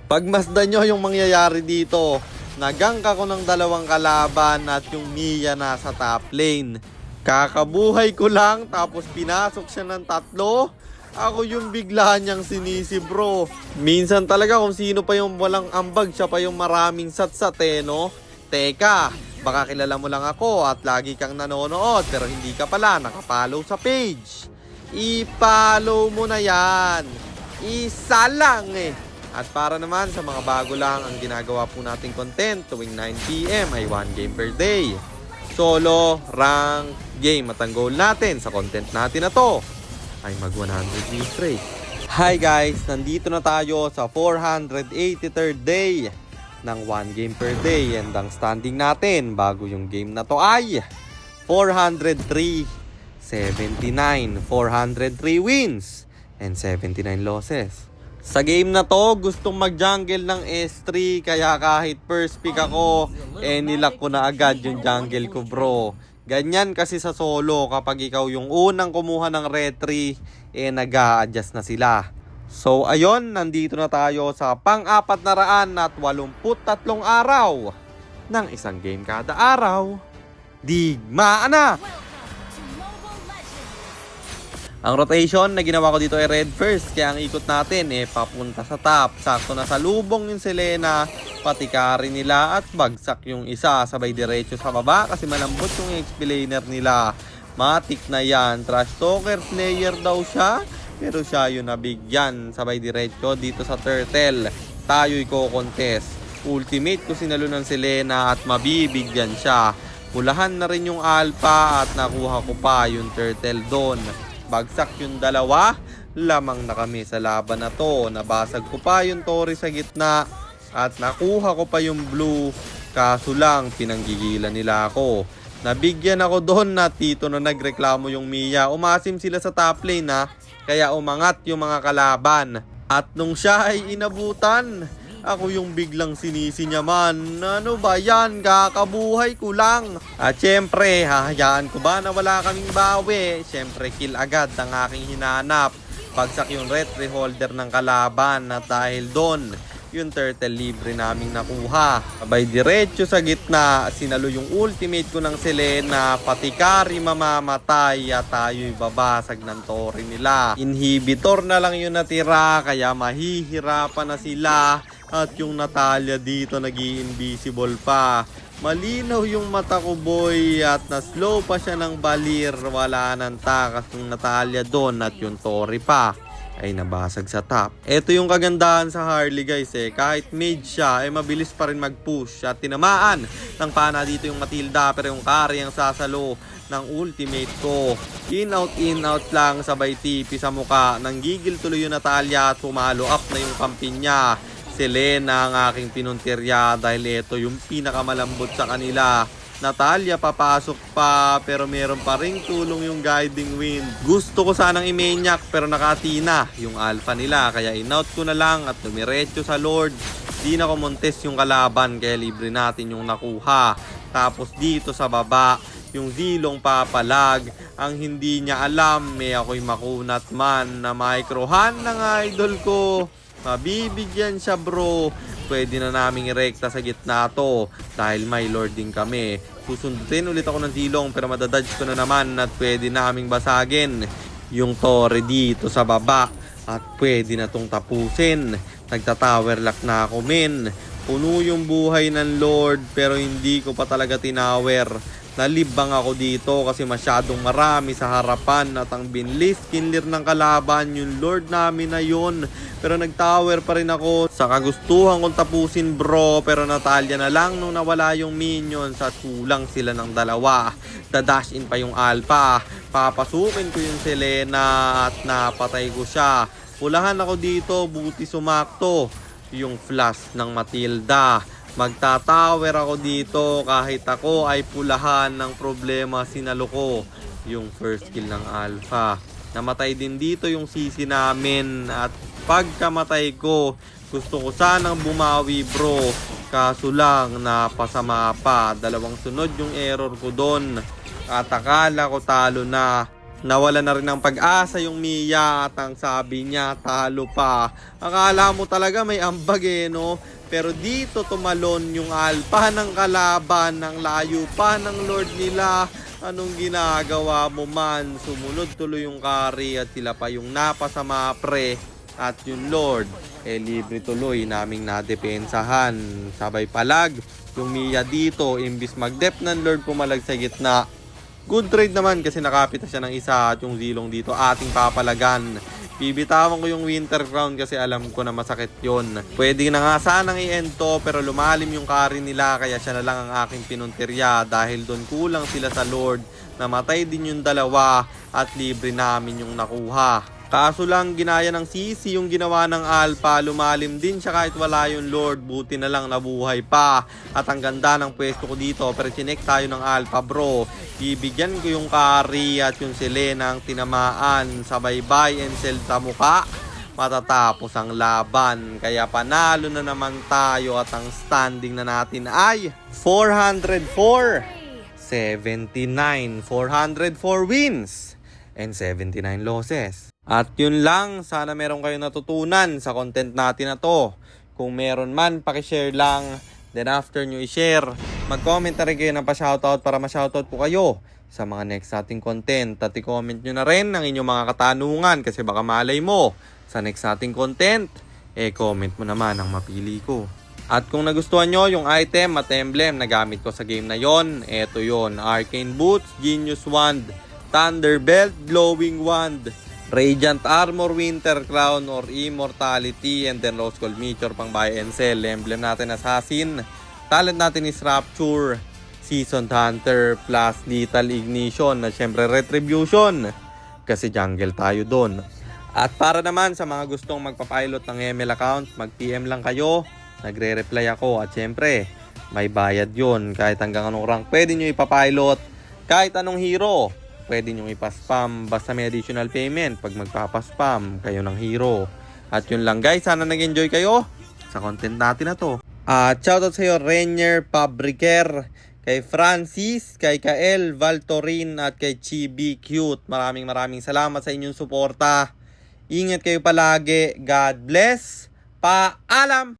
Pagmasdan nyo yung mangyayari dito. Nagank ako ng dalawang kalaban at yung Mia nasa top lane. Kakabuhay ko lang tapos pinasok siya ng 3. Ako yung bigla niyang sinisi bro. Minsan talaga kung sino pa yung walang ambag, siya pa yung maraming satsat no? Teka, baka kilala mo lang ako at lagi kang nanonood pero hindi ka pala nakapollow sa page. I-follow mo na yan. Isa lang At para naman sa mga bago lang ang ginagawa po nating content tuwing 9 PM ay 1 game per day. Solo, rank, game at ang goal natin sa content natin na to ay mag 100 views straight. Hi guys, nandito na tayo sa 483rd day ng 1 game per day and ang standing natin bago yung game na to ay 403, 79, 403 wins and 79 losses. Sa game na to, gustong mag-jungle ng S3 kaya kahit first pick ako, nilak ko na agad yung jungle ko bro. Ganyan kasi sa solo kapag ikaw yung unang kumuha ng retry, nag-a-adjust na sila. So ayun, nandito na tayo sa pang-483 araw ng isang game kada araw. Digmaan na! Ang rotation na ginawa ko dito ay red first. Kaya ang ikot natin papunta sa top. Sakto na sa lubong yung Selena. Pati carry nila at bagsak yung isa. Sabay diretso sa baba kasi malambot yung XP-laner nila. Matik na yan. Trash talker player daw siya. Pero siya yung nabigyan. Sabay diretso dito sa turtle. Tayo'y ko-contest. Ultimate ko sinalo ng Selena at mabibigyan siya. Pulahan na rin yung alpha at nakuha ko pa yung turtle doon. Bagsak yung dalawa, lamang na kami sa laban na to. Nabasag ko pa yung Tori sa gitna at nakuha ko pa yung blue. Kaso lang, pinanggigilan nila ako. Nabigyan ako doon na dito na nagreklamo yung Mia. Umasim sila sa top lane kaya umangat yung mga kalaban. At nung siya ay inabutan, ako yung biglang sinisi niya man. Ano ba yan? Kakabuhay ko lang. At syempre, hahayaan ko ba na wala kaming bawi? Syempre, kill agad ang aking hinanap. Bagsak yung retry holder ng kalaban at dahil doon, yung turtle libre naming nakuha. Sabay diretso sa gitna, sinalo yung ultimate ko ng Selena, pati carry mamamatay at tayo'y babasag ng Tori nila. Inhibitor na lang yung natira, kaya mahihirapan na sila. At yung Natalia dito nag-i-invisible pa. Malinaw yung mata ko boy at na-slow pa siya ng balir. Wala nang takas ng Natalia doon at yung Tori pa ay nabasag sa top. Ito yung kagandahan sa Harley guys kahit mage siya mabilis pa rin mag-push. At tinamaan ng pana dito yung Matilda pero yung carry ang sasalo ng ultimate ko. In out lang sabay TP sa muka. Nanggigil tuloy yung Natalia at pumalo up na yung kampi niya. Selena ang aking pinuntirya dahil ito yung pinakamalambot sa kanila. Natalia papasok pa pero meron pa ring tulong yung guiding wind. Gusto ko sanang i-maniac pero nakatina yung alpha nila kaya in-out ko na lang at tumiretso sa Lord. Di na ko montes yung kalaban kaya libre natin yung nakuha. Tapos dito sa baba yung Zilong papalag. Ang hindi niya alam ako'y makunat man na microhan ng idol ko. Mabibigyan siya bro. Pwede na naming irekta sa gitna to dahil may lord din kami. Susundutin ulit ako ng Zilong pero madadodge ko na naman at pwede naming basagin yung Tori dito sa baba at pwede na tong tapusin. Nagtatower lock na ako men. Puno yung buhay ng lord pero hindi ko pa talaga tinower. Nalibang ako dito kasi masyadong marami sa harapan at ang binlis kinlir ng kalaban yung lord namin na yun. Pero nagtower pa rin ako sa kagustuhan kong tapusin bro. Pero Natalia na lang nung nawala yung minions at kulang sila ng dalawa. Dadash in pa yung alpha. Papasukin ko yung Selena at napatay ko siya. Pulahan ako dito, buti sumakto yung flash ng Matilda. Magtatower ako dito kahit ako ay pulahan ng problema sinalo ko yung first kill ng alpha. Namatay din dito yung sisi namin at pagkamatay ko gusto ko sanang bumawi bro. Kaso lang napasama pa. Dalawang sunod yung error ko doon at akala ko talo na. Nawala na rin ng pag-asa yung Mia at ang sabi niya, talo pa. Akala mo talaga may ambag no? Pero dito tumalon yung alpha ng kalaban, ng layo pa ng Lord nila. Anong ginagawa mo man? Sumunod tuloy yung carry at sila pa yung napasama pre. At yung Lord, libre tuloy naming nadepensahan. Sabay palag, yung Mia dito, imbis mag-dep ng Lord pumalag sa gitna. Good trade naman kasi nakapita siya ng isa at yung Zilong dito ating papalagan. Bibitawan ko yung Winter Crown kasi alam ko na masakit yon. Pwede na nga sanang i-end to pero lumalim yung carry nila kaya siya na lang ang aking pinuntirya dahil doon kulang sila sa Lord. Namatay din yung dalawa at libre namin yung nakuha. Kaso lang ginaya ng Sisi yung ginawa ng Alpha, lumalim din siya kahit wala yung Lord, buti na lang nabuhay pa. At ang ganda ng pwesto ko dito, pero chinek tayo ng Alpha bro. Bibigyan ko yung carry at yung Selena ang tinamaan, sabay buy and sell sa mukha. Matatapos ang laban, kaya panalo na naman tayo at ang standing na natin ay 404, 79, 404 wins and 79 losses. At yun lang, sana meron kayong natutunan sa content natin na to. Kung meron man, pakishare lang. Then after nyo i-share, mag-comment na rin kayo ng pa-shoutout para ma-shoutout po kayo sa mga next nating content. At i-comment nyo na rin ang inyong mga katanungan kasi baka malay mo sa next nating content, comment mo naman ang mapili ko. At kung nagustuhan nyo yung item at emblem na gamit ko sa game na yon, eto yon: Arcane Boots, Genius Wand, Thunder Belt, Glowing Wand, Radiant Armor, Winter Crown or Immortality, and then Rose Gold Meteor pang buy and sell. Emblem natin Assassin, talent natin is Rapture, Seasoned Hunter plus Lethal Ignition at syempre Retribution kasi jungle tayo doon. At para naman sa mga gustong magpapilot ng ML account, mag-PM lang kayo, nagre-reply ako at syempre may bayad yon. Kahit hanggang anong rank pwede nyo ipapilot, kahit anong hero pwede nyo ipaspam, basta may additional payment pag magpapaspam kayo ng hero. At yun lang guys, sana nag-enjoy kayo sa content natin na to. At shoutout sa iyo Rainier Pabriker, kay Francis, kay Kael, Valtorin at kay Chibi Cute. Maraming salamat sa inyong suporta. Ingat kayo palagi. God bless. Paalam!